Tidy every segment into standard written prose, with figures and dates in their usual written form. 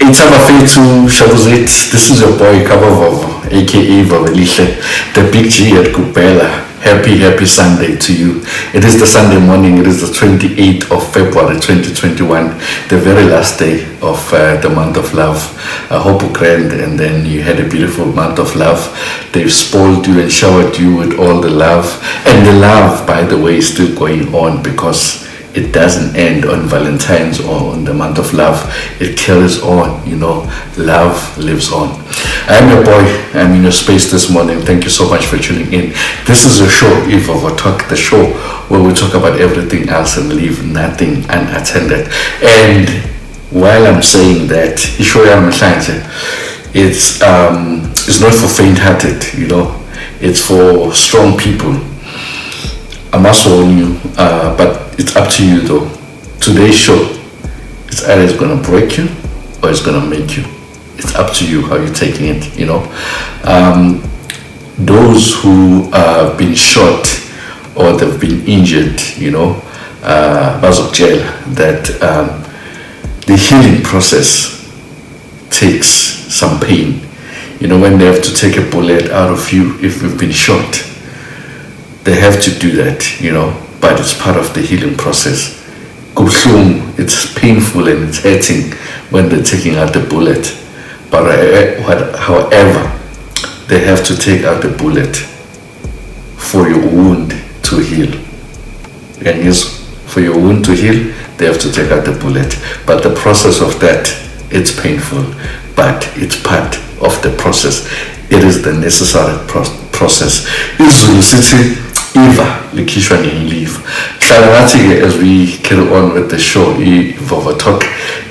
It's Amafetu Shabuzit. This is your boy Kabavovo, aka Vavelishe, the big G at Kupela. Happy Sunday to you. It is the Sunday morning, it is the 28th of February 2021, the very last day of the month of love. I hope you grand and then you had a beautiful month of love. They've spoiled you and showered you with all the love. And the love, by the way, is still going on because it doesn't end on Valentine's or on the month of love. It carries on, love lives on. I'm your boy, I'm in your space this morning. Thank you so much for tuning in. This is a show, Eve of Talk, the show where we talk about everything else and leave nothing unattended. And while I'm saying that, it's not for faint-hearted, it's for strong people. I must warn you, but it's up to you though. Today's show, it's either going to break you or it's going to make you. It's up to you how you're taking it, Those who have been shot or they've been injured, jail, that the healing process takes some pain. When they have to take a bullet out of you if you've been shot, they have to do that, but it's part of the healing process. It's painful and it's hurting when they're taking out the bullet. But however, they have to take out the bullet for your wound to heal. And yes, for your wound to heal, they have to take out the bullet. But the process of that, it's painful, but it's part of the process. It is the necessary process. Izulu City, Eva, Likishwa leave. As we carry on with the show, Eva Talk,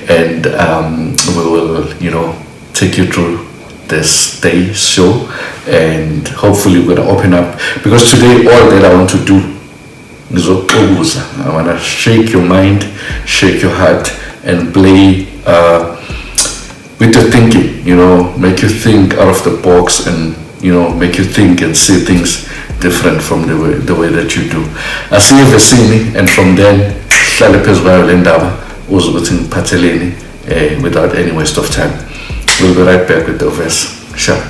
and we will, take you through this day's show, and hopefully we're gonna open up, because today all that I want to do is I want to shake your mind, shake your heart, and play with the thinking, make you think out of the box, and make you think and see things different from the way that you do. I see you Vesini, and from then without any waste of time. We'll be right back with the verse. Sure.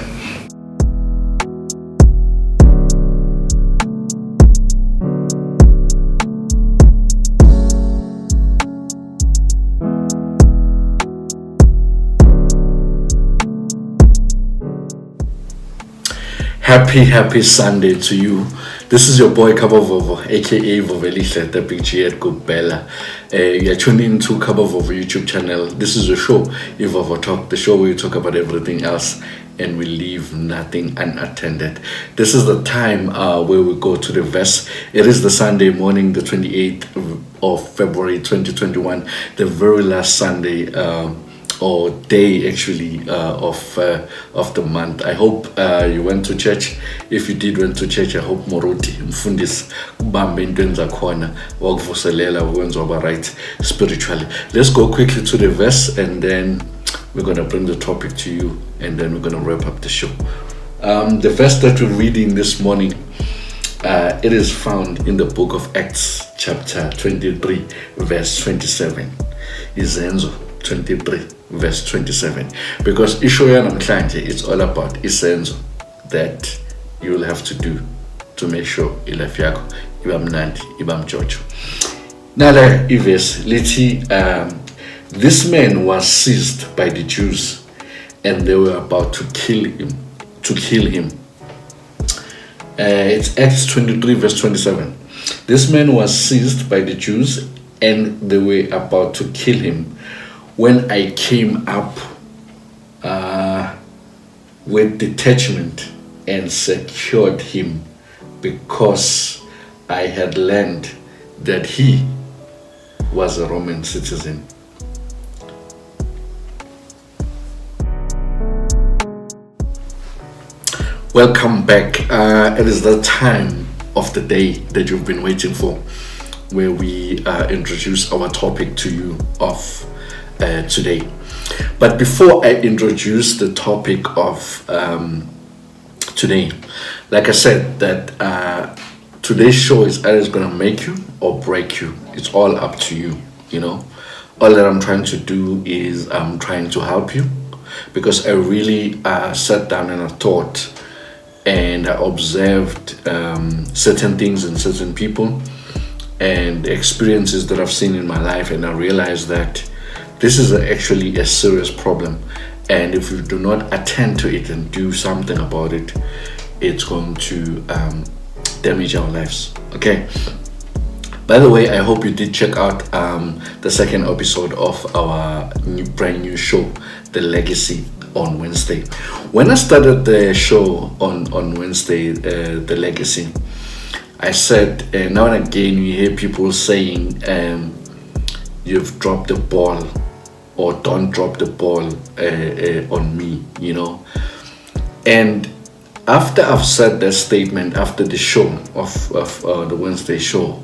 Happy Sunday to you. This is your boy Kabavovo, aka Vovelisha, the big G at Kupela. You're tuned into Kabavovo YouTube channel. This is a show, Ivavo Talk, the show where we talk about everything else and we leave nothing unattended. This is the time where we go to the verse. It is the Sunday morning, the 28th of February 2021, the very last Sunday or day actually of the month. I hope you went to church. If you did went to church, I hope Moroti mfundis kubambe intwenza khona wakuvuselela ukwenza right spiritually. Let's go quickly to the verse and then we're going to bring the topic to you and then we're going to wrap up the show. The verse that we're reading this morning, it is found in the book of Acts chapter 23 verse 27. Izenzo 23 verse 27, because ishoya namhlanje it's all about isenzo that you will have to do to make sure ilife yakho iba mnandi iba mjojo. Nala iverse lithi, this man was seized by the Jews and they were about to kill him. It's Acts 23 verse 27. This man was seized by the Jews and they were about to kill him. When I came up with detachment and secured him, because I had learned that he was a Roman citizen. Welcome back. It is the time of the day that you've been waiting for, where we introduce our topic to you of today. But before I introduce the topic of today, like I said, that today's show is either going to make you or break you. It's all up to you, All that I'm trying to do is I'm trying to help you, because I really sat down and I thought and I observed certain things in certain people and experiences that I've seen in my life, and I realized that this is actually a serious problem. And if we do not attend to it and do something about it, it's going to damage our lives. Okay. By the way, I hope you did check out the second episode of our brand new show, The Legacy, on Wednesday. When I started the show on Wednesday, The Legacy, I said, now and again you hear people saying, you've dropped the ball, or don't drop the ball on me, And after I've said that statement after the show of the Wednesday show,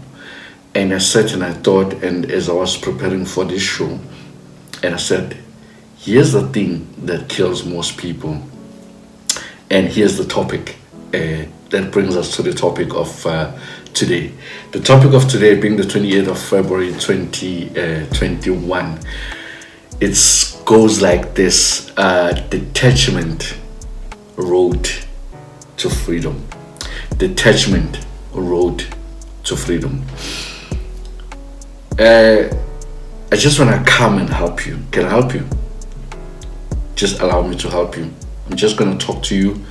and I sat and I thought, and as I was preparing for this show, and I said, here's the thing that kills most people, and here's the topic that brings us to the topic of today. The topic of today being the 28th of February 2021. It goes like this: Detachment, road to freedom. Detachment, road to freedom. I just want to come and help you. Can I help you? Just allow me to help you. I'm just going to talk to you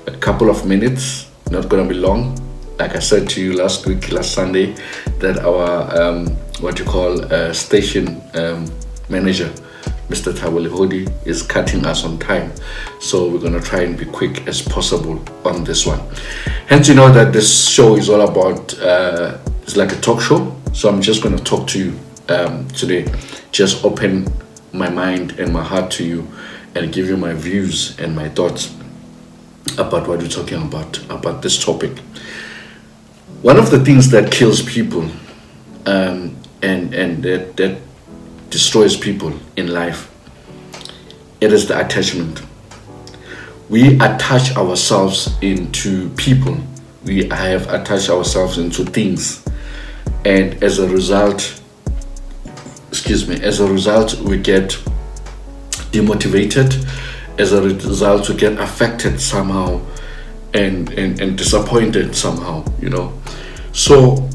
a couple of minutes, not going to be long. Like I said to you last Sunday, that our station manager, Mr. Tawali Hodi, is cutting us on time. So we're going to try and be quick as possible on this one. Hence, you know that this show is all about, it's like a talk show. So I'm just going to talk to you today. Just open my mind and my heart to you and give you my views and my thoughts about what we're talking about this topic. One of the things that kills people and that destroys people in life, it is the attachment. We attach ourselves into people. We have attached ourselves into things, and as a result, we get demotivated. As a result, we get affected somehow and disappointed somehow, So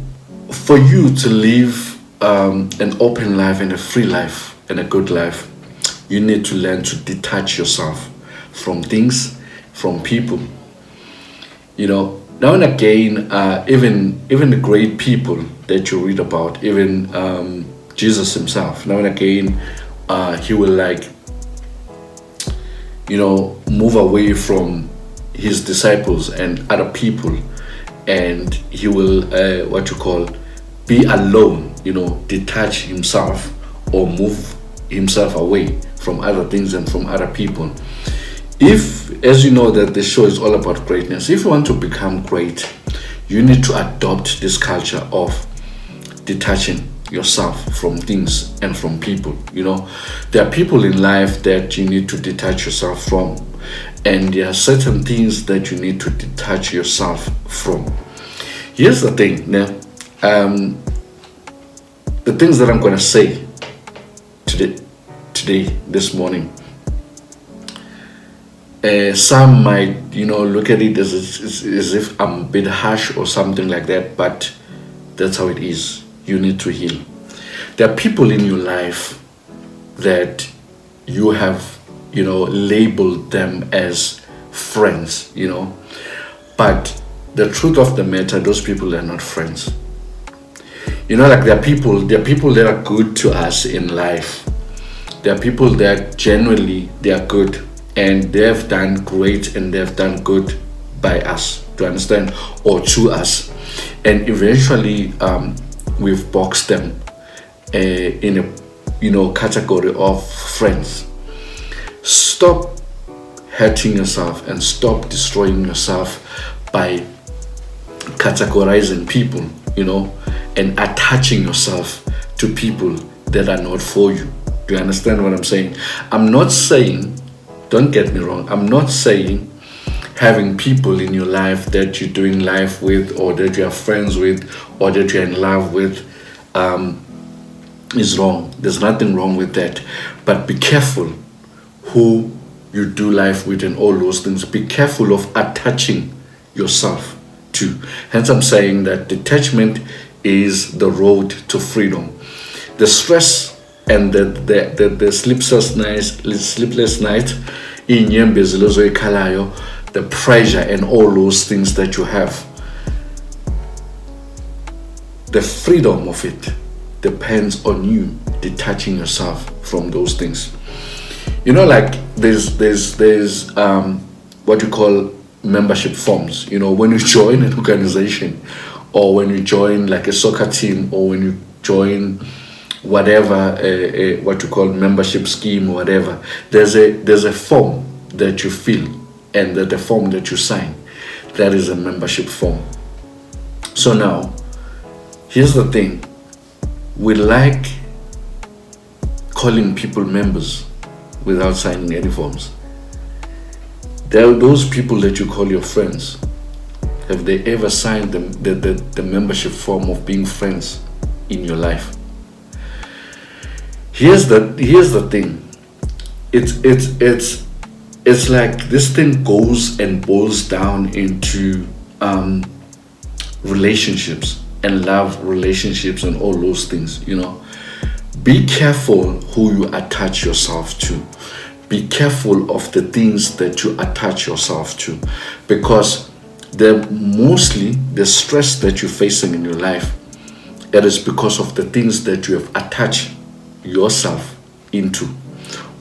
for you to live an open life and a free life and a good life, you need to learn to detach yourself from things, from people. Now and again, even the great people that you read about, even Jesus himself, now and again, he will move away from his disciples and other people, and he will be alone, detach himself or move himself away from other things and from other people. If, as you know, that the show is all about greatness, if you want to become great, you need to adopt this culture of detaching yourself from things and from people. There are people in life that you need to detach yourself from, and there are certain things that you need to detach yourself from. Here's the thing now, the things that I'm going to say today, this morning, some might look at it as if I'm a bit harsh or something like that, but that's how it is. You need to heal. There are people in your life that you have labeled them as friends, but the truth of the matter, those people are not friends. There are people that are good to us in life. There are people that genuinely they are good, and they have done great and they have done good by us, to understand, or to us, and eventually we've boxed them in a category of friends. Stop hurting yourself and stop destroying yourself by categorizing people, and attaching yourself to people that are not for you. Do you understand what I'm saying? I'm not saying, don't get me wrong, I'm not saying having people in your life that you're doing life with, or that you are friends with, or that you're in love with, is wrong. There's nothing wrong with that. But be careful who you do life with and all those things. Be careful of attaching yourself to. Hence, I'm saying that detachment is the road to freedom. The stress and the sleepless night, the pressure and all those things that you have, the freedom of it depends on you detaching yourself from those things. Like there's what you call membership forms. When you join an organization, or when you join like a soccer team, or when you join whatever what you call membership scheme or whatever, there's a form that you fill, and that the form that you sign, that is a membership form. So now, here's the thing: we like calling people members without signing any forms. There are those people that you call your friends. Have they ever signed the membership form of being friends in your life? Here's the thing. It's like this thing goes and boils down into relationships and love relationships and all those things. Be careful who you attach yourself to. Be careful of the things that you attach yourself to, because mostly the stress that you're facing in your life, it is because of the things that you have attached yourself into,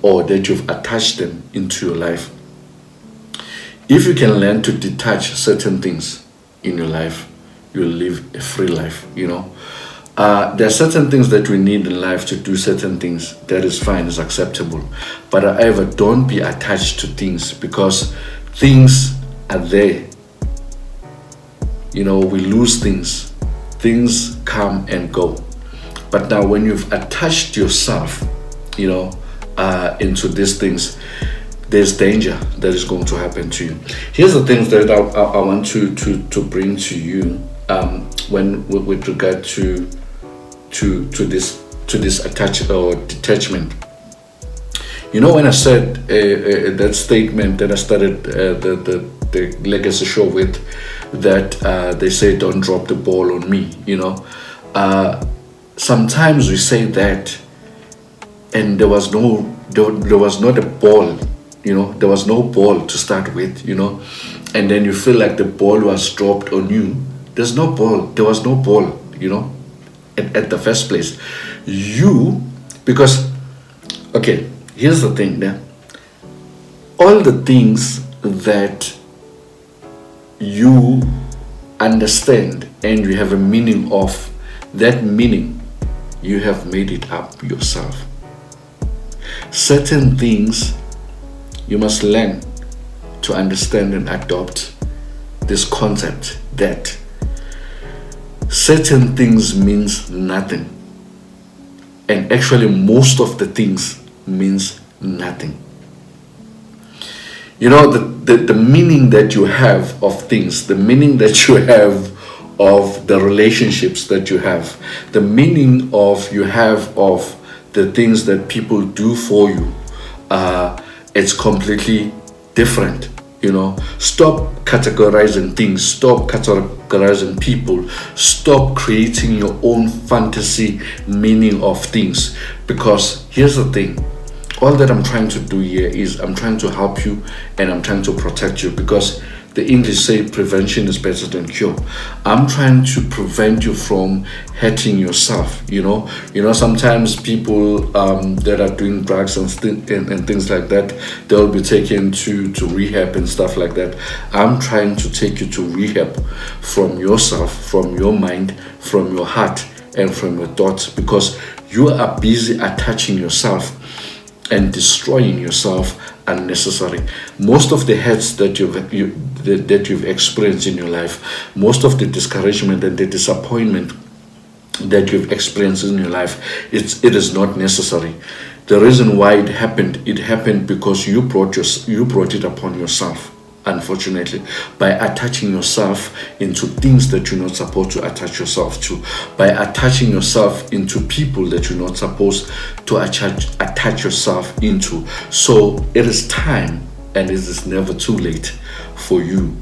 or that you've attached them into your life. If you can learn to detach certain things in your life, you'll live a free life. There are certain things that we need in life to do certain things. That is fine, is acceptable. But however, don't be attached to things, because things are there. We lose things. Things come and go. But now when you've attached yourself, into these things, there's danger that is going to happen to you. Here's the things that I want to bring to you when with regard to this detachment. When I said that statement that I started the legacy show with, that they say don't drop the ball on me. Sometimes we say that, and there was not a ball. There was no ball to start with. And then you feel like the ball was dropped on you. There's no ball. There was no ball. At the first place, because okay, here's the thing. All the things that you understand and you have a meaning of, that meaning you have made it up yourself. Certain things you must learn to understand and adopt this concept that certain things means nothing, and actually most of the things means nothing. The meaning that you have of things, the meaning that you have of the relationships that you have, the meaning you have of the things that people do for you, it's completely different. Stop categorizing things, stop categorizing people, stop creating your own fantasy meaning of things. Because here's the thing, all that I'm trying to do here is I'm trying to help you and I'm trying to protect you, because the English say prevention is better than cure. I'm trying to prevent you from hurting yourself. Sometimes people that are doing drugs and things like that, they'll be taken to rehab and stuff like that. I'm trying to take you to rehab from yourself, from your mind, from your heart, and from your thoughts, because you are busy attaching yourself and destroying yourself unnecessary. Most of the hurts that you've experienced in your life, most of the discouragement and the disappointment that you've experienced in your life, it is not necessary. The reason why it happened because you brought it upon yourself. unfortunately, by attaching yourself into things that you're not supposed to attach yourself to, by attaching yourself into people that you're not supposed to attach yourself into. So it is time, and it is never too late for you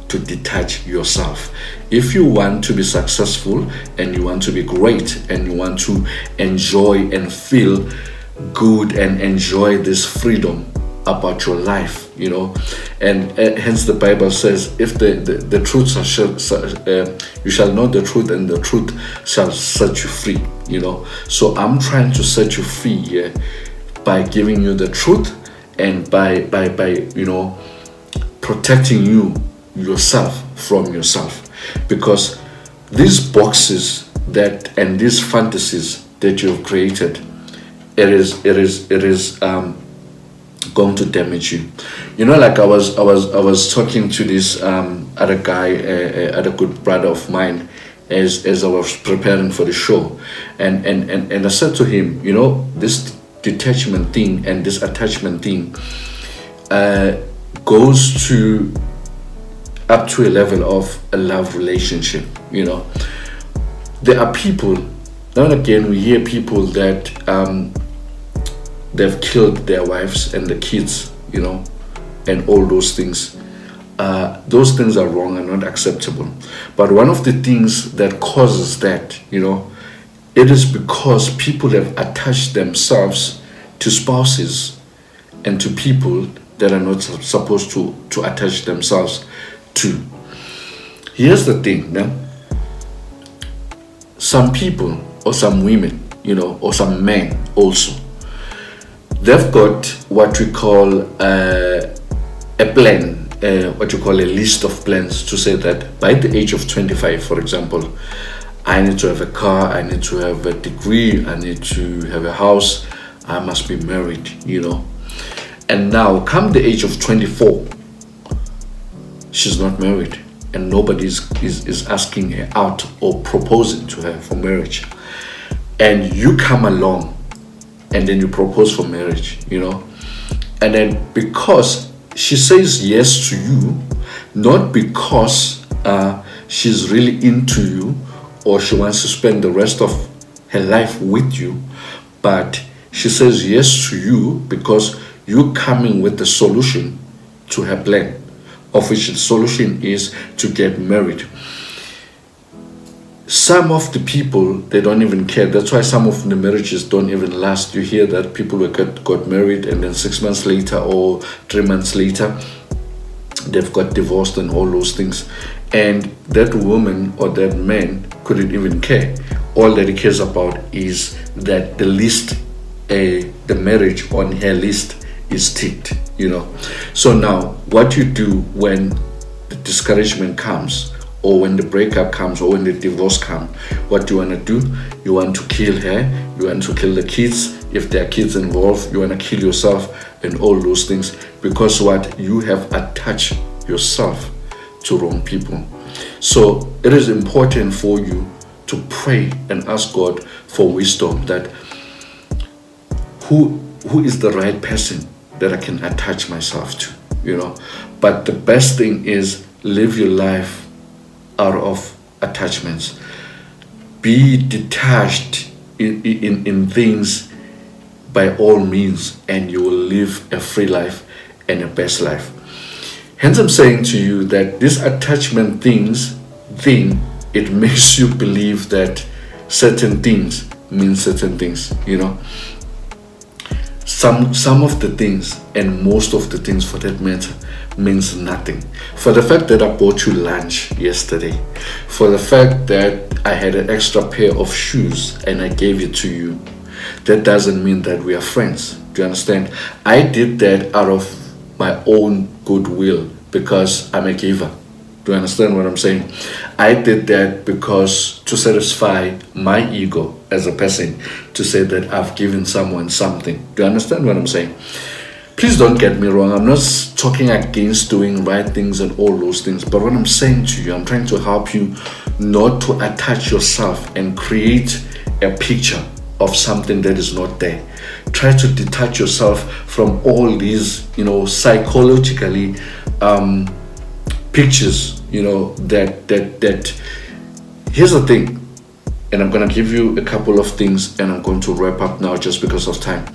to detach yourself. If you want to be successful, and you want to be great, and you want to enjoy and feel good and enjoy this freedom about your life, and hence the Bible says, if the truth you shall know the truth, and the truth shall set you free. So I'm trying to set you free here by giving you the truth, and by protecting yourself from yourself, because these boxes and these fantasies that you've created, it is going to damage you. Like I was talking to this other guy, other good brother of mine, as I was preparing for the show, and I said to him, this detachment thing and this attachment thing goes to up to a level of a love relationship. There are people, now and again we hear people that they've killed their wives and the kids, and all those things. Those things are wrong and not acceptable. But one of the things that causes that, it is because people have attached themselves to spouses and to people that are not supposed to attach themselves to. Here's the thing, some people, or some women, or some men also, they've got what we call a plan, what you call a list of plans, to say that by the age of 25, for example, I need to have a car, I need to have a degree, I need to have a house, I must be married, And now, come the age of 24, she's not married, and nobody is asking her out or proposing to her for marriage. And you come along, and then you propose for marriage, And then because she says yes to you, not because she's really into you, or she wants to spend the rest of her life with you, but she says yes to you because you're coming with the solution to her plan, of which the solution is to get married. Some of the people, they don't even care. That's why some of the marriages don't even last. You hear that people got married, and then 6 months later or 3 months later, they've got divorced and all those things. And that woman or that man couldn't even care. All that he cares about is that the list, the marriage on her list is ticked, So now, what you do when the discouragement comes, or when the breakup comes, or when the divorce comes, what do you want to do? You want to kill her, you want to kill the kids. If there are kids involved, you want to kill yourself, and all those things, because what? You have attached yourself to wrong people. So it is important for you to pray and ask God for wisdom, that who is the right person that I can attach myself to, But the best thing is, live your life out of attachments. Be detached in things by all means, and you will live a free life and a best life. Hence, I'm saying to you that this attachment thing, it makes you believe that certain things mean certain things, Some of the things, and most of the things for that matter, means nothing. For the fact that I bought you lunch yesterday, for the fact that I had an extra pair of shoes and I gave it to you, that doesn't mean that we are friends. Do you understand? I did that out of my own goodwill because I'm a giver. Do you understand what I'm saying? I did that because to satisfy my ego as a person, to say that I've given someone something. Do you understand what I'm saying? Please don't get me wrong. I'm not talking against doing right things and all those things. But what I'm saying to you, I'm trying to help you not to attach yourself and create a picture of something that is not there. Try to detach yourself from all these, psychologically pictures, that here's the thing, and I'm gonna give you a couple of things, and I'm going to wrap up now just because of time.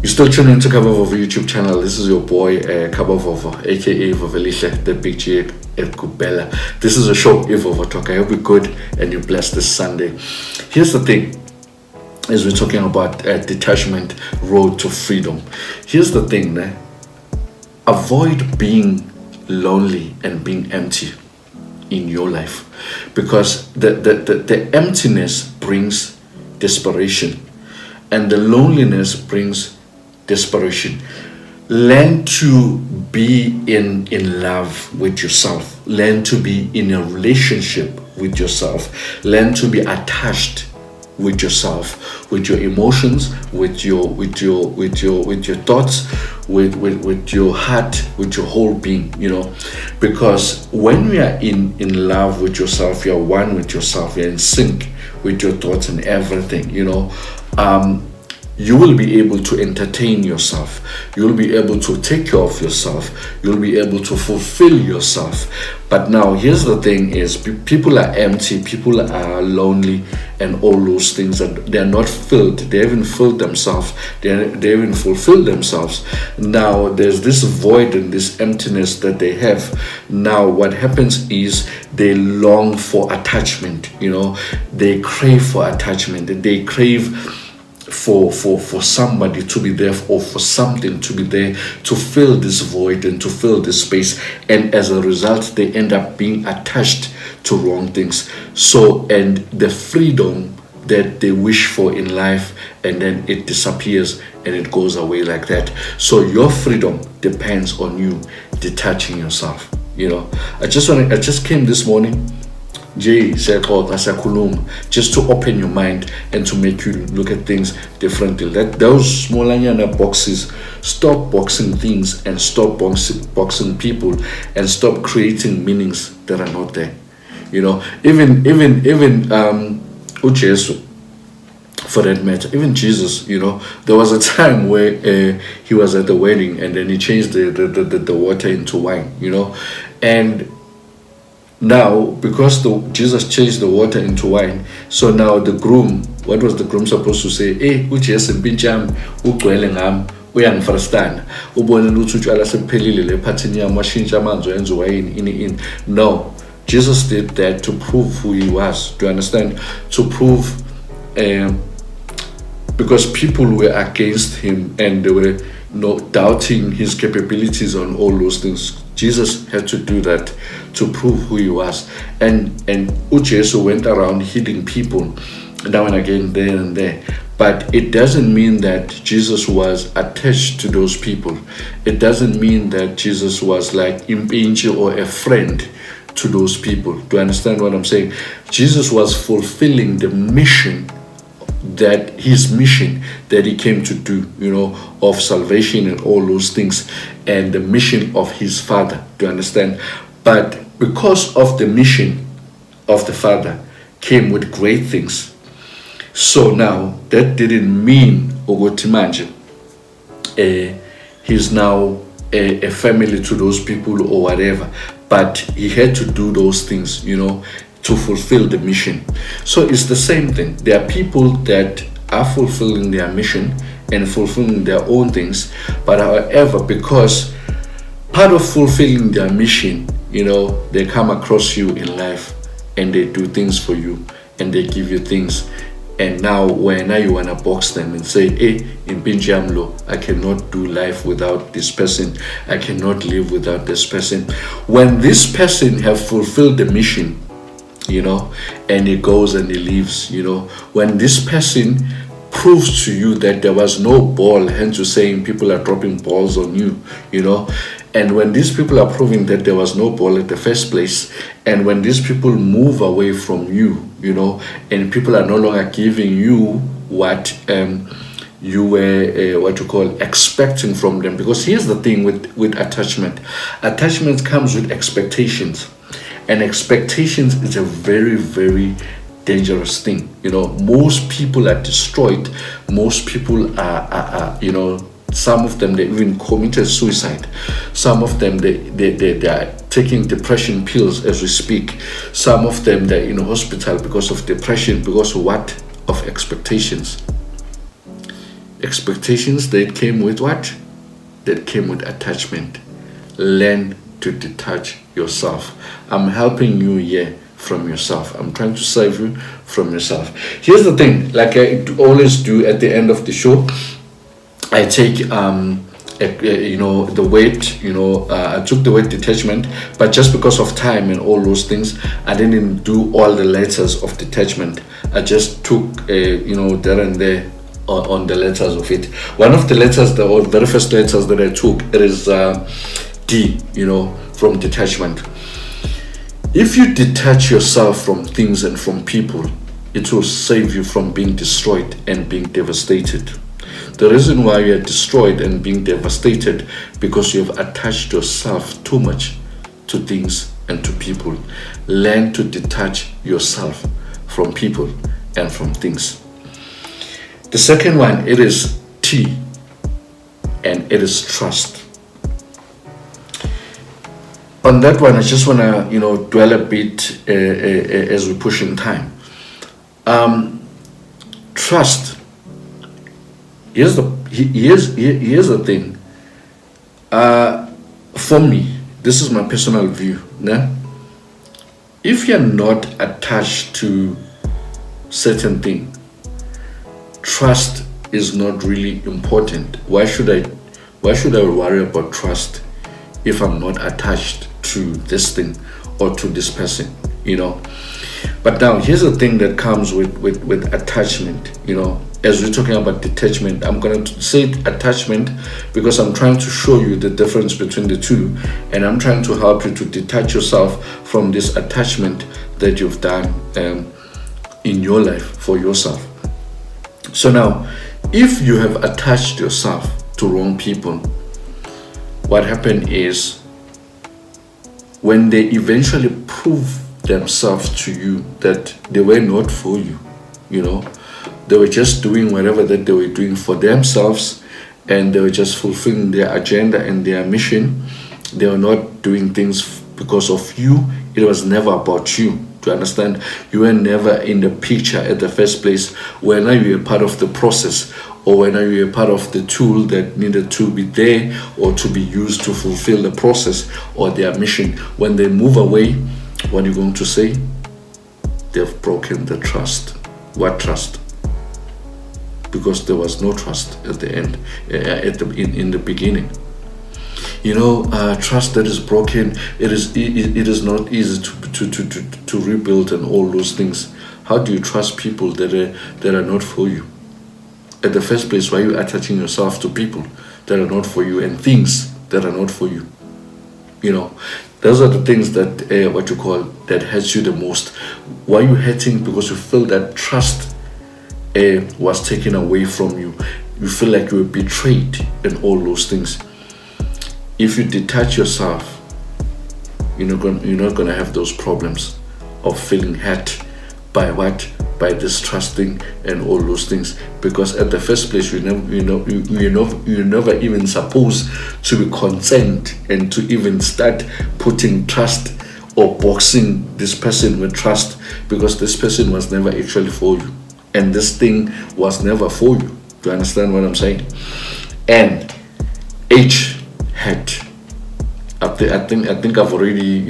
You're still tuning into Cover Over YouTube channel. This is your boy Cover Over, aka Vovelihle, the big G at Kubela. This is a show, Evo Talk. I hope you're good and you're blessed this Sunday. Here's the thing, as we're talking about detachment, road to freedom. Here's the thing, avoid being lonely and being empty in your life, because the emptiness brings desperation, and the loneliness brings desperation. Learn to be in love with yourself. Learn to be in a relationship with yourself. Learn to be attached with yourself, with your emotions, with your thoughts, with your heart, with your whole being, because when we are in love with yourself, you're one with yourself, you're in sync with your thoughts and everything, you will be able to entertain yourself. You'll be able to take care of yourself. You'll be able to fulfill yourself. But now, here's the thing is, people are empty, people are lonely, and all those things, that they're not filled. They haven't filled themselves. They haven't fulfilled themselves. Now, there's this void and this emptiness that they have. Now, what happens is they long for attachment, They crave for attachment. They crave for somebody to be there, or for something to be there to fill this void and to fill this space, and as a result they end up being attached to wrong things. So, and the freedom that they wish for in life, and then it disappears and it goes away like that. So your freedom depends on you detaching yourself. I just came this morning, just to open your mind and to make you look at things differently. Let those small boxes, stop boxing things, and stop boxing people, and stop creating meanings that are not there. Even Ujesu, for that matter, even Jesus, there was a time where he was at the wedding, and then he changed the water into wine, and now, because Jesus changed the water into wine, so now the groom, what was the groom supposed to say? UJesu mpinjam ugcwele ngami uyangifarstana ubone ukuthi utshwala sephelile le phathini yami washintsha amanzi wenza wayini ini. No, Jesus did that to prove who he was. Do you understand? To prove, because people were against him and they were doubting his capabilities on all those things. Jesus had to do that to prove who he was. And Ujesu went around healing people now and again, there and there. But it doesn't mean that Jesus was attached to those people. It doesn't mean that Jesus was like impinge or a friend to those people. Do you understand what I'm saying? Jesus was fulfilling the mission, his mission that he came to do, of salvation and all those things, and the mission of his Father. Do you understand? But because of the mission of the Father came with great things. So now that didn't mean Ogotimanje he's now a family to those people or whatever, but he had to do those things, to fulfill the mission. So it's the same thing. There are people that are fulfilling their mission and fulfilling their own things, but however, because part of fulfilling their mission, they come across you in life and they do things for you and they give you things. And now you want to box them and say, in Pinjamlo, I cannot do life without this person. I cannot live without this person. When this person have fulfilled the mission, and he goes and he leaves, when this person proves to you that there was no ball, hence you're saying people are dropping balls on you, and when these people are proving that there was no ball at the first place, and when these people move away from you, and people are no longer giving you what you were expecting from them. Because here's the thing with attachment comes with expectations, and expectations is a very, very dangerous thing. Most people are destroyed. Most people are Some of them, they even committed suicide. Some of them, they are taking depression pills as we speak. Some of them, they're in a hospital because of depression, because of what? Of expectations. Expectations that came with what? That came with attachment. Learn to detach yourself. I'm helping you here from yourself. I'm trying to save you from yourself. Here's the thing, like I always do at the end of the show, I take the weight, I took the weight detachment, but just because of time and all those things, I didn't do all the letters of detachment. I just took there and there on the letters of it. One of the letters, the very first letters that I took, it is D, from detachment. If you detach yourself from things and from people, it will save you from being destroyed and being devastated. The reason why you are destroyed and being devastated, because you have attached yourself too much to things and to people. Learn to detach yourself from people and from things. The second one, it is T, and it is trust. On that one, I just want to dwell a bit as we push in time. Trust. Here's the thing. For me, this is my personal view. Nah? If you're not attached to certain thing, trust is not really important. Why should I worry about trust if I'm not attached to this thing or to this person? But now here's the thing that comes with attachment. As we're talking about detachment, I'm going to say attachment because I'm trying to show you the difference between the two, and I'm trying to help you to detach yourself from this attachment that you've done in your life for yourself. So now, if you have attached yourself to wrong people, what happened is when they eventually prove themselves to you that they were not for you, they were just doing whatever that they were doing for themselves, and they were just fulfilling their agenda and their mission. They were not doing things because of you. It was never about you. To understand, you were never in the picture at the first place. When you were part of the process, or when you were part of the tool that needed to be there or to be used to fulfill the process or their mission. When they move away, what are you going to say? They've broken the trust. What trust? Because there was no trust at the end, in the beginning. Trust that is broken, it is not easy to rebuild and all those things. How do you trust people that are not for you? At the first place, why are you attaching yourself to people that are not for you and things that are not for you? Those are the things that that hurts you the most. Why are you hurting? Because you feel that trust was taken away from you. You feel like you were betrayed and all those things. If you detach yourself, you're not going to have those problems of feeling hurt by what? By distrusting and all those things. Because at the first place, you're never even supposed to be concerned and to even start putting trust or boxing this person with trust, because this person was never actually for you. And this thing was never for you. Do you understand what I'm saying? And H, hurt. I think I've already,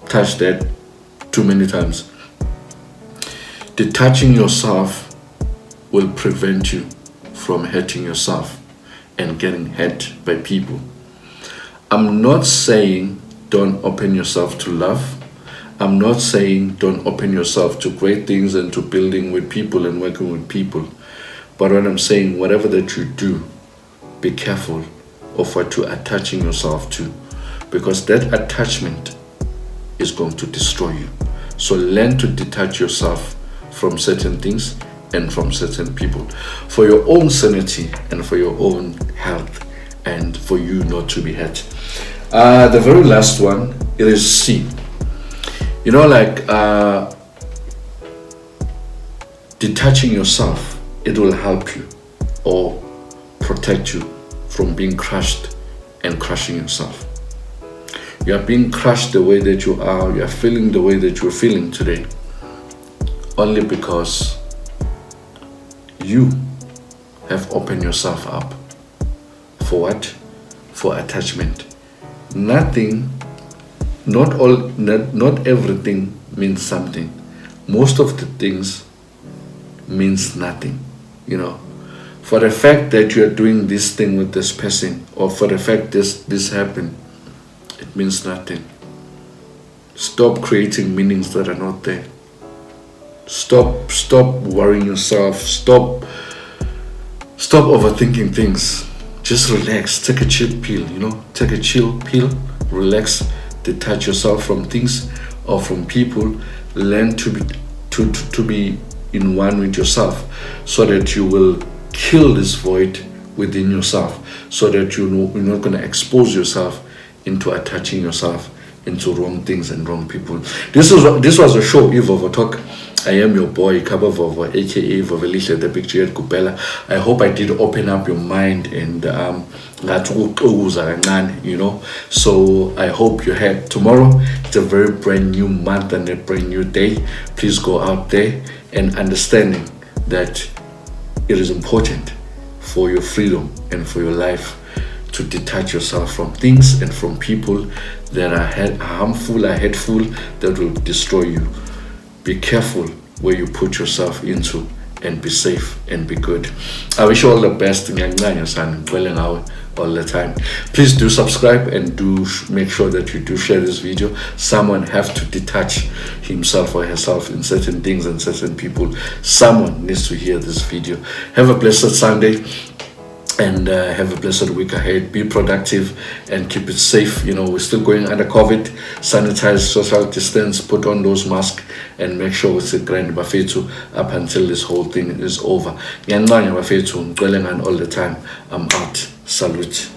touched that too many times. Detaching yourself will prevent you from hurting yourself and getting hurt by people. I'm not saying don't open yourself to love. I'm not saying don't open yourself to great things and to building with people and working with people. But what I'm saying, whatever that you do, be careful of what you're attaching yourself to, because that attachment is going to destroy you. So learn to detach yourself from certain things and from certain people for your own sanity and for your own health and for you not to be hurt. The very last one, it is C. Detaching yourself, it will help you or protect you from being crushed and crushing yourself. You are being crushed the way that you are. You are feeling the way that you're feeling today only because you have opened yourself up. For what? For attachment. Nothing, not everything means something. Most of the things means nothing, For the fact that you are doing this thing with this person, or for the fact this happened, it means nothing. Stop creating meanings that are not there. Stop worrying yourself. Stop overthinking things. Just relax. Take a chill pill, Take a chill pill, relax, detach yourself from things or from people. Learn to be in one with yourself, so that you will kill this void within yourself, so that you're not going to expose yourself into attaching yourself into wrong things and wrong people. This was a show, Vovo Talk. I am your boy, Kaba Vovo, aka Vovelihle, the picture at Kupela. I hope I did open up your mind and So I hope you had tomorrow. It's a very brand new month and a brand new day. Please go out there and understanding that it is important for your freedom and for your life to detach yourself from things and from people that are harmful, are hateful, that will destroy you. Be careful where you put yourself into, and be safe and be good. I wish you all the best all the time. Please do subscribe and do make sure that you do share this video. Someone have to detach himself or herself in certain things and certain people. Someone needs to hear this video. Have a blessed Sunday and have a blessed week ahead. Be productive and keep it safe. We're still going under COVID. Sanitize, social distance, put on those masks, and make sure it's a grand bafetu up until this whole thing is over. All the time. I'm out. Salute.